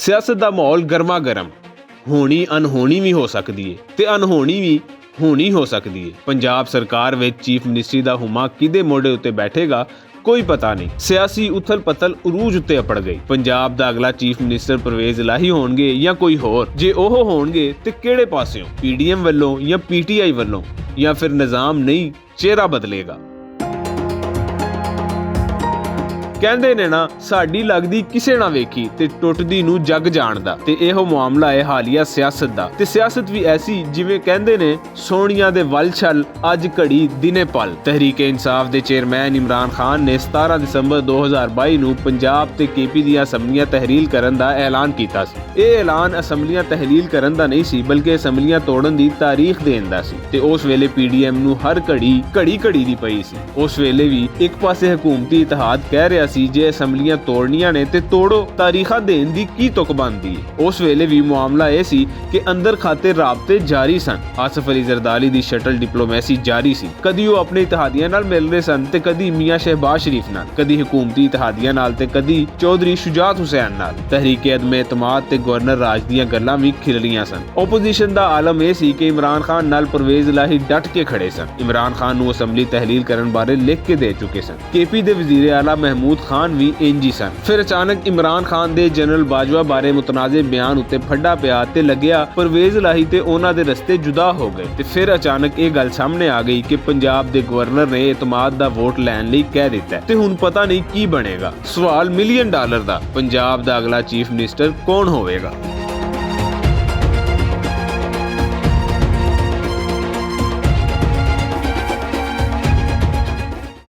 ਸਿਆਸਤ ਦਾ ਮਾਹੌਲ ਗਰਮਾ ਗਰਮ, ਹੋਣੀ ਅਨਹੋਣੀ ਵੀ ਹੋ ਸਕਦੀ ਹੈ ਤੇ ਅਨਹੋਣੀ ਵੀ ਹੋਣੀ ਹੋ ਸਕਦੀ ਹੈ। ਪੰਜਾਬ ਸਰਕਾਰ ਵਿੱਚ ਚੀਫ ਮਿਨਿਸਟਰੀ ਦਾ ਹੁਮਾ ਕਿਹਦੇ ਮੋਢੇ ਉੱਤੇ ਬੈਠੇਗਾ ਕੋਈ ਪਤਾ ਨਹੀਂ। ਸਿਆਸੀ ਉਥਲ ਪਤਲ ਉਰੂਜ ਉੱਤੇ ਅਪੜ ਗਈ। ਪੰਜਾਬ ਦਾ ਅਗਲਾ ਚੀਫ ਮਿਨਿਸਟਰ ਪਰਵੇਜ਼ ਇਲਾਹੀ ਹੋਣਗੇ ਜਾਂ ਕੋਈ ਹੋਰ? ਜੇ ਉਹ ਹੋਣਗੇ ਤੇ ਕਿਹੜੇ ਪਾਸਿਓਂ, ਪੀਡੀਐਮ ਵੱਲੋਂ ਜਾਂ ਪੀਟੀਆਈ ਵੱਲੋਂ, ਜਾਂ ਫਿਰ ਨਿਜ਼ਾਮ ਨਹੀਂ ਚਿਹਰਾ ਬਦਲੇਗਾ? ਕਹਿੰਦੇ ਨੇ ਨਾ, ਸਾਡੀ ਲੱਗਦੀ ਕਿਸੇ ਨਾ ਵੇਖੀ ਤੇ ਟੁੱਟਦੀ ਨੂੰ ਜੱਗ ਜਾਣਦਾ। ਤੇ ਇਹੋ ਮਾਮਲਾ ਹੈ ਹਾਲੀਆ ਸਿਆਸਤ ਦਾ। ਤੇ ਸਿਆਸਤ ਵੀ ਐਸੀ ਜਿਵੇਂ ਕਹਿੰਦੇ ਨੇ ਸੋਹਣੀਆਂ ਦੇ ਵੱਲ ਛਲ ਅੱਜ ਘੜੀ ਦਿਨੇ ਪਲ। ਤਹਿਰੀਕ ਇਨਸਾਫ ਦੇ ਚੇਅਰਮੈਨ ਇਮਰਾਨ ਖਾਨ ਨੇ 17 ਦਸੰਬਰ 2022 ਨੂੰ ਪੰਜਾਬ ਤੇ ਕੇਪੀ ਦੀਆਂ ਅਸੈਂਬਲੀਆਂ ਤਹਿਲੀਲ ਕਰਨ ਦਾ ਐਲਾਨ ਕੀਤਾ ਸੀ। ਇਹ ਐਲਾਨ ਅਸੈਂਬਲੀਆਂ ਤਹਿਲੀਲ ਕਰਨ ਦਾ ਨਹੀਂ ਸੀ, ਬਲਕਿ ਅਸੈਂਬਲੀਆਂ ਤੋੜਨ ਦੀ ਤਾਰੀਖ ਦੇਣ ਦਾ ਸੀ। ਤੇ ਉਸ ਵੇਲੇ ਪੀਡੀਐਮ ਨੂੰ ਹਰ ਘੜੀ ਦੀ ਪਈ ਸੀ। ਉਸ ਵੇਲੇ ਵੀ ਇੱਕ ਪਾਸੇ ਹਕੂਮਤੀ ਇਤਿਹਾਦ ਕਹਿ ਰਿਹਾ ਸੀ ਜੇ ਅਸੈਂਬਲੀਆਂ ਤੋੜਨੀਆਂ ਨੇ ਤੇ ਤੋੜੋ, ਤਾਰੀਖਾਂ ਦੇਣ ਦੀ ਕੀ ਤੁਕ ਬਣਦੀ ਹੈ। ਉਸ ਵੇਲੇ ਵੀ ਮਾਮਲਾ ਇਹ ਸੀ ਕਿ ਅੰਦਰ ਖਾਤੇ ਰਾਬਤੇ ਜਾਰੀ ਸਨ। ਆਸਫ ਅਲੀ ਜ਼ਰਦਾਰੀ ਦੀ ਸ਼ਟਲ ਡਿਪਲੋਮੈਸੀ ਜਾਰੀ ਸੀ। ਕਦੀ ਉਹ ਆਪਣੇ ਇਤਿਹਾਦੀਆਂ ਨਾਲ ਮਿਲਦੇ ਸਨ ਤੇ ਕਦੀ ਮੀਆਂ ਸ਼ਹਿਬਾਜ਼ ਸ਼ਰੀਫ ਨਾਲ, ਕਦੀ ਹਕੂਮਤੀ ਇਤਿਹਾਦੀਆਂ ਨਾਲ ਤੇ ਕਦੀ ਚੌਧਰੀ ਸ਼ੁਜਾਤ ਹੁਸੈਨ ਨਾਲ। ਤਹਿਰੀਕ ਅਦਮ ਇਤਮਾਦ ਤੇ ਗਵਰਨਰ ਰਾਜ ਦੀਆਂ ਗੱਲਾਂ ਵੀ ਖਿਲਰੀਆਂ ਸਨ। ਓਪੋਜੀਸ਼ਨ ਦਾ ਆਲਮ ਇਹ ਸੀ ਕਿ ਇਮਰਾਨ ਖਾਨ ਨਾਲ ਪਰਵੇਜ਼ ਇਲਾਹੀ ਡਟ ਕੇ ਖੜੇ ਸਨ। ਇਮਰਾਨ ਖਾਨ ਨੂੰ ਅਸੈਂਬਲੀ ਤਹਿਲੀਲ ਕਰਨ ਬਾਰੇ ਲਿਖ ਕੇ ਦੇ ਚੁੱਕੇ ਸਨ। ਕੇਪੀ ਦੇ ਵਜ਼ੀਰ ਆਲਾ ਮਹਿਮੂਦ ਖਾਨ ਵੀ ਇੰਜ ਹੀ ਸਨ। ਫਿਰ ਅਚਾਨਕ ਇਮਰਾਨ ਖਾਨ ਦੇ ਜਨਰਲ ਬਾਜਵਾ ਬਾਰੇ ਮੁਤਨਾਜ਼ੇ ਬਿਆਨ ਉੱਤੇ ਫੱਡਾ ਪਿਆ ਤੇ ਲੱਗਿਆ ਪਰਵੇਜ਼ ਇਲਾਹੀ ਤੇ ਉਹਨਾਂ ਦੇ ਰਸਤੇ ਜੁਦਾ ਹੋ ਗਏ। ਤੇ ਫਿਰ ਅਚਾਨਕ ਇਹ ਗੱਲ ਸਾਹਮਣੇ ਆ ਗਈ ਕਿ ਪੰਜਾਬ ਦੇ ਗਵਰਨਰ ਨੇ ਇਤਮਾਦ ਦਾ ਵੋਟ ਲੈਣ ਲਈ ਕਹਿ ਦਿੱਤਾ ਤੇ ਹੁਣ ਪਤਾ ਨਹੀਂ ਕੀ ਬਣੇਗਾ। ਸਵਾਲ $1 ਮਿਲੀਅਨ ਦਾ, ਪੰਜਾਬ ਦਾ ਅਗਲਾ ਚੀਫ ਮਿਨਿਸਟਰ ਕੌਣ ਹੋਵੇਗਾ?